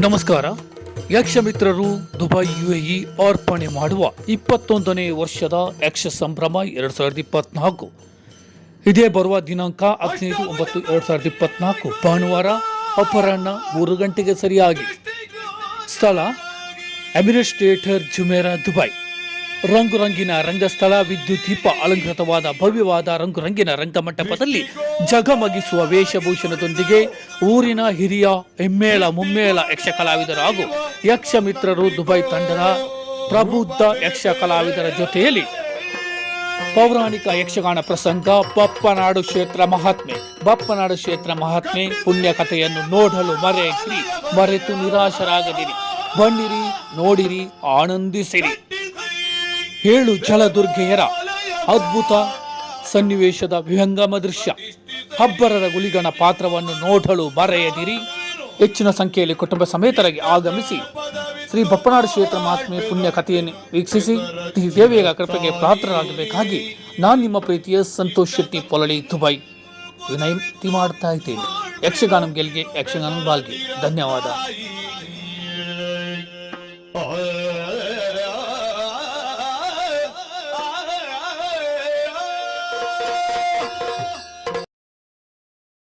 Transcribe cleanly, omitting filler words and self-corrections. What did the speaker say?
ನಮಸ್ಕಾರ. ಯಕ್ಷಮಿತ್ರರು Dubai UAE ಅರ್ಪಣೆ ಮಾಡುವ 21ನೇ ವರ್ಷದ ಯಕ್ಷ ಸಂಭ್ರಮ 2024 ಇದೇ ಬರುವ ದಿನಾಂಕ 15/9/2024 ಭಾನುವಾರ ಅಪರಾಹ್ನ 3 ಗಂಟೆಗೆ ಸರಿಯಾಗಿ. ಸ್ಥಳ ಎಮಿರೇಟ್ಸ್ ಥಿಯೇಟರ್ ಜುಮೇರಾ ದುಬೈ. ರಂಗುರಂಗಿನ ರಂಗಸ್ಥಳ, ವಿದ್ಯುತ್ ದೀಪ ಅಲಂಕೃತವಾದ ಭವ್ಯವಾದ ರಂಗುರಂಗಿನ ರಂಗಮಂಟಪದಲ್ಲಿ ಜಗಮಗಿಸುವ ವೇಷಭೂಷಣದೊಂದಿಗೆ ಊರಿನ ಹಿರಿಯ ಹೆಮ್ಮೇಳ ಮುಮ್ಮೇಳ ಯಕ್ಷ ಕಲಾವಿದರು ಹಾಗೂ ಯಕ್ಷ ಮಿತ್ರರು ದುಬೈ ತಂಡದ ಪ್ರಬುದ್ಧ ಯಕ್ಷ ಕಲಾವಿದರ ಜೊತೆಯಲ್ಲಿ ಪೌರಾಣಿಕ ಯಕ್ಷಗಾನ ಪ್ರಸಂಗ ಬಪ್ಪನಾಡು ಕ್ಷೇತ್ರ ಮಹಾತ್ಮೆ ಪುಣ್ಯ ಕಥೆಯನ್ನು ನೋಡಲು ಮರೆತು ನಿರಾಶರಾಗದಿರಿ. ಬನ್ನಿರಿ, ನೋಡಿರಿ, ಆನಂದಿಸಿರಿ. 7 ಜಲದುರ್ಗೆಯರ ಅದ್ಭುತ ಸನ್ನಿವೇಶದ ವಿಹಂಗಮ ದೃಶ್ಯ. ಅಬ್ಬರರ ಗುಲಿಗಣ ಪಾತ್ರವನ್ನು ನೋಡಲು ಮರೆಯದಿರಿ. ಹೆಚ್ಚಿನ ಸಂಖ್ಯೆಯಲ್ಲಿ ಕುಟುಂಬ ಸಮೇತರಾಗಿ ಆಗಮಿಸಿ ಶ್ರೀ ಬಪ್ಪನಾಡು ಕ್ಷೇತ್ರ ಮಹಾತ್ಮೆ ಪುಣ್ಯ ಕಥೆಯನ್ನು ವೀಕ್ಷಿಸಿ ದೇವಿಯ ಕೃಪೆಗೆ ಪಾತ್ರರಾಗಬೇಕಾಗಿ ನಾನು ನಿಮ್ಮ ಪ್ರೀತಿಯ ಸಂತೋಷ್ ಶೆಟ್ಟಿ ಪೊಲಳಿ ದುಬೈ ವಿನಂತಿ ಮಾಡ್ತಾ ಇದ್ದೇನೆ. ಯಕ್ಷಗಾನಂ ಗೆಲ್ಗೆ, ಯಕ್ಷಗಾನಂ ಬಾಲ್ಗೆ. ಧನ್ಯವಾದ.